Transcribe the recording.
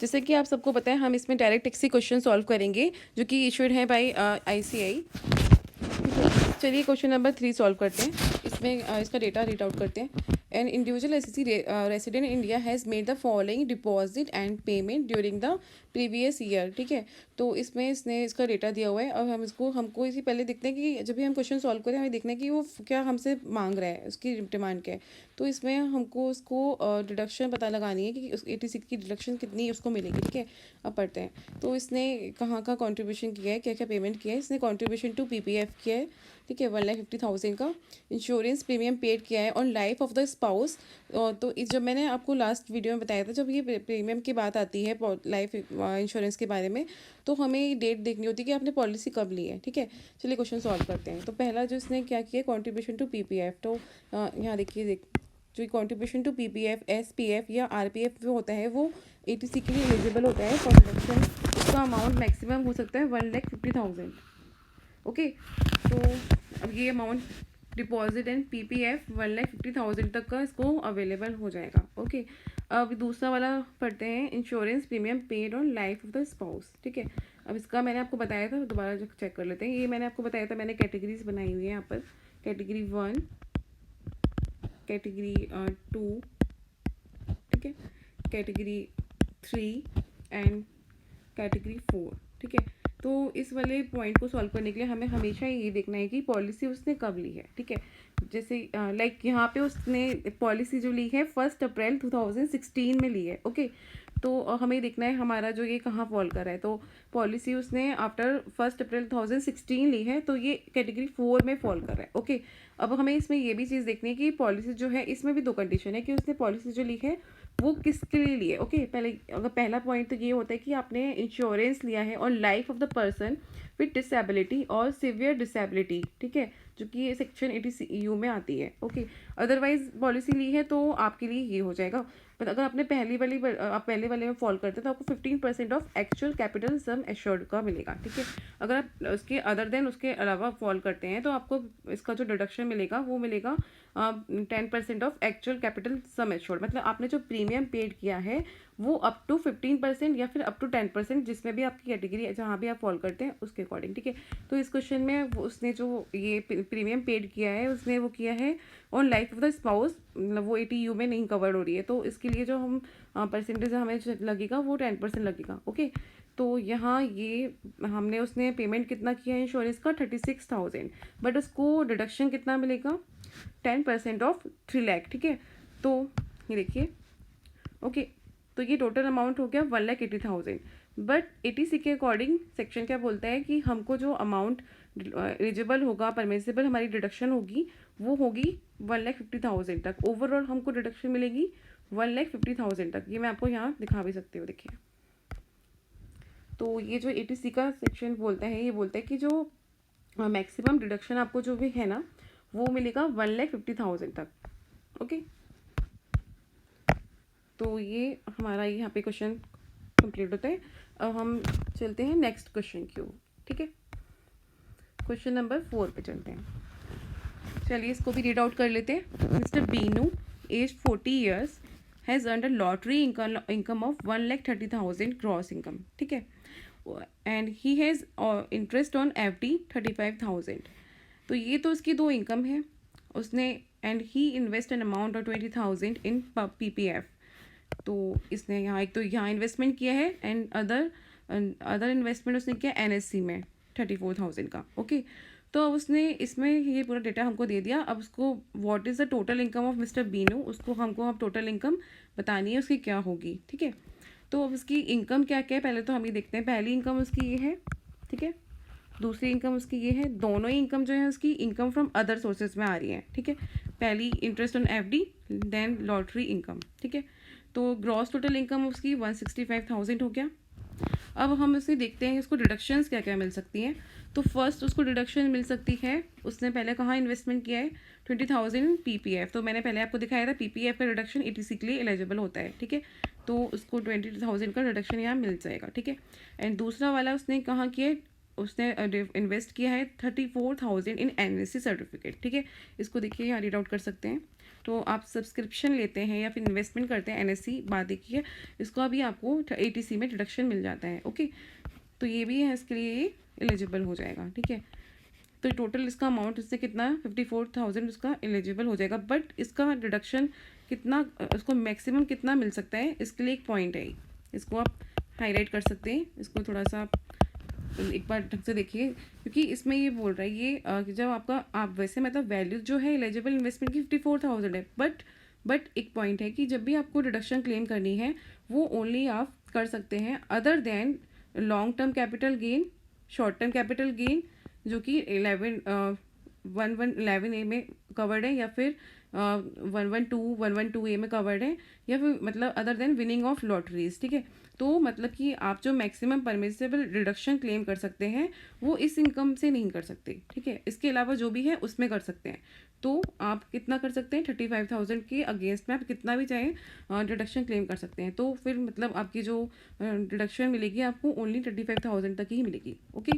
जैसे कि आप सबको पता है हम इसमें डायरेक्ट टैक्सी क्वेश्चन सॉल्व करेंगे जो कि इशूड है बाय ICAI। चलिए क्वेश्चन नंबर 3 सॉल्व करते हैं। इसमें इसका डेटा रीड आउट करते हैं। An individual SSC resident in India has made the following deposit and payment during the previous year. ठीक है, तो इसमें इसने इसका डेटा दिया हुआ है और हमको इसी पहले देखते हैं कि जब भी हम क्वेश्चन सॉल्व करें हमें देखना है कि वो क्या हमसे मांग रहा है, उसकी डिमांड क्या है। तो इसमें हमको उसको डिडक्शन पता लगानी है कि उस 86 की डिडक्शन कितनी उसको मिलेगी। ठीक है, अब पढ़ते हैं। तो इसने कहाँ का कंट्रीब्यूशन किया है, क्या क्या पेमेंट किया है। इसने कंट्रीब्यूशन टू PPF किया है। ठीक है, 1,50,000 का। इंश्योरेंस प्रीमियम पेड किया है on life of the spouse. तो इस जब मैंने आपको लास्ट वीडियो में बताया था, जब ये प्रीमियम की बात आती है लाइफ इंश्योरेंस के बारे में, तो हमें डेट देखनी होती है कि आपने पॉलिसी कब ली है। ठीक है, चलिए क्वेश्चन सॉल्व करते हैं। तो पहला जो इसने क्या किया, कॉन्ट्रीब्यूशन टू PPF। तो यहाँ देखिए जो कॉन्ट्रीब्यूशन टू PPF, SPF या RPF जो होता है वो ATC के लिए एलिजिबल होता है फॉर डिडक्शन। उसका अमाउंट मैक्सिमम हो सकता है 1,50,000। ओके, तो अब ये अमाउंट डिपॉजिट एंड PPF 1,50,000 तक का इसको अवेलेबल हो जाएगा। ओके, अब दूसरा वाला पढ़ते हैं, insurance premium paid on life of the spouse. ठीक है, अब इसका मैंने आपको बताया था, दोबारा चेक कर लेते हैं। ये मैंने आपको बताया था, मैंने कैटेगरीज बनाई हुई है यहाँ पर। कैटेगरी 1, कैटेगरी 2, ठीक है, कैटेगरी 3 एंड कैटेगरी 4। ठीक है, तो इस वाले पॉइंट को सॉल्व करने के लिए हमें हमेशा ये देखना है कि पॉलिसी उसने कब ली है। ठीक है, जैसे लाइक यहाँ पे उसने पॉलिसी जो ली है 1 अप्रैल 2016 में ली है। ओके, तो हमें देखना है हमारा जो ये कहाँ फॉल कर रहा है। तो पॉलिसी उसने आफ्टर 1 अप्रैल 2016 ली है, तो ये कैटेगरी 4 में फॉल कर रहा है। ओके, अब हमें इसमें ये भी चीज़ देखनी है कि पॉलिसी जो है, इसमें भी दो कंडीशन है कि उसने पॉलिसी जो ली है वो किसके लिए लिए। ओके, पहले अगर पहला पॉइंट तो ये होता है कि आपने इंश्योरेंस लिया है और life of the person with disability और सिवियर डिसेबिलिटी। ठीक है, जो कि सेक्शन 80 में आती है। ओके, अदरवाइज पॉलिसी ली है तो आपके लिए ये हो जाएगा। पर अगर आपने आप पहले वाले में फॉल करते हैं तो आपको 15% of actual capital sum assured का मिलेगा। ठीक है, अगर आप उसके अदर देन उसके अलावा फॉल करते हैं तो आपको इसका जो डिडक्शन मिलेगा वो मिलेगा 10% of actual capital sum assured. मतलब आपने जो प्रीमियम पेड किया है वो अप टू 15% या फिर अप टू 10%, जिसमें भी आपकी कैटेगरी जहाँ भी आप फॉल करते हैं उसके अकॉर्डिंग। ठीक है, तो इस क्वेश्चन में उसने जो ये प्रीमियम पेड किया है उसने वो किया है on life of the spouse, मतलब वो 80U में नहीं कवर्ड हो रही है, तो इसके लिए जो हम परसेंटेज हमें लगेगा वो 10% लगेगा। ओके, तो यहाँ ये हमने उसने पेमेंट कितना किया है इंश्योरेंस का 36,000, बट उसको डिडक्शन कितना मिलेगा 10% ऑफ 3 लाख। ठीक है, तो ये देखिए। ओके, तो ये टोटल अमाउंट हो गया 1,80,000, बट 80C के अकॉर्डिंग सेक्शन क्या बोलता है कि हमको जो अमाउंट एलिजिबल होगा, परमिसिबल हमारी डिडक्शन होगी वो होगी 1,50,000 तक। ओवरऑल हमको डिडक्शन मिलेगी 1,50,000 तक। ये मैं आपको यहाँ दिखा भी सकती हूँ, देखिए। तो ये जो 80C का सेक्शन बोलता है, ये बोलता है कि जो मैक्सिमम डिडक्शन आपको जो भी है ना वो मिलेगा 1,50,000 तक। ओके, तो ये हमारा यहाँ पे क्वेश्चन कंप्लीट होता है। अब हम चलते हैं नेक्स्ट क्वेश्चन की ओर। ठीक है, क्वेश्चन नंबर 4 पे चलते हैं। चलिए इसको भी रीड आउट कर लेते हैं। Mister Binu, age 40 years, has earned a lottery income of 1,30,000 gross income. ठीक है, and he has interest on FD 35,000। तो ये तो उसकी दो इनकम है। उसने and he invest an amount of 20,000 in PPF। तो इसने यहाँ एक तो यहाँ इन्वेस्टमेंट किया है एंड अदर इन्वेस्टमेंट उसने किया NSC में 34,000 का। ओके, तो अब उसने इसमें ये पूरा डेटा हमको दे दिया। अब उसको what is the total income of mister Binu, उसको हमको अब टोटल इनकम बतानी है उसकी क्या होगी। ठीक है, तो अब उसकी इनकम क्या क्या है पहले तो हम ये देखते हैं। पहली इनकम उसकी ये है, ठीक है, दूसरी इनकम उसकी ये है। दोनों ही इनकम जो है उसकी इनकम फ्रॉम अदर सोर्सेज में आ रही है। ठीक है, पहली interest on FD, then lottery income. ठीक है, तो ग्रॉस टोटल इनकम उसकी 165,000 हो गया। अब हम उसे देखते हैं इसको डिडक्शंस क्या क्या मिल सकती हैं। तो फर्स्ट उसको डिडक्शन मिल सकती है, उसने पहले कहाँ इन्वेस्टमेंट किया है 20,000 PPF। तो मैंने पहले आपको दिखाया था PPF का डिडक्शन 80C के लिए एलिजिबल होता है। ठीक है, तो उसको 20,000 का डिडक्शन यहाँ मिल जाएगा। ठीक है, एंड दूसरा वाला उसने कहाँ किया है, उसने इन्वेस्ट किया है 34,000 इन NSC सर्टिफिकेट। ठीक है, इसको देखिए यहाँ रीड आउट कर सकते हैं। तो आप सब्सक्रिप्शन लेते हैं या फिर इन्वेस्टमेंट करते हैं एनएससी बात देखिए, इसका भी आपको एटीसी में डिडक्शन मिल जाता है। ओके, तो ये भी है, इसके लिए एलिजिबल हो जाएगा। ठीक है, तो टोटल इसका अमाउंट इससे कितना 54,000 उसका एलिजिबल हो जाएगा। बट इसका डिडक्शन कितना, उसको मैक्सिमम कितना मिल सकता है, इसके लिए एक पॉइंट है, इसको आप हाईलाइट कर सकते हैं। इसको थोड़ा सा एक बार ढंग से देखिए, क्योंकि इसमें ये बोल रहा है ये कि जब आपका आप वैसे मतलब वैल्यू जो है एलिजिबल इन्वेस्टमेंट की 54,000 है, बट एक पॉइंट है कि जब भी आपको डिडक्शन क्लेम करनी है वो ओनली आप कर सकते हैं other than long term capital gain, short term capital gain जो कि 11 ए में कवर्ड है, या फिर 112 ए में कवर्ड है, या फिर मतलब other than winning of lotteries. ठीक है, तो मतलब कि आप जो मैक्सिमम परमिसिबल रिडक्शन क्लेम कर सकते हैं वो इस इनकम से नहीं कर सकते। ठीक है, इसके अलावा जो भी है उसमें कर सकते हैं। तो आप कितना कर सकते हैं, 35,000 के अगेंस्ट में आप कितना भी चाहें डिडक्शन क्लेम कर सकते हैं। तो फिर मतलब आपकी जो डिडक्शन मिलेगी आपको ओनली 35,000 तक ही मिलेगी। ओके।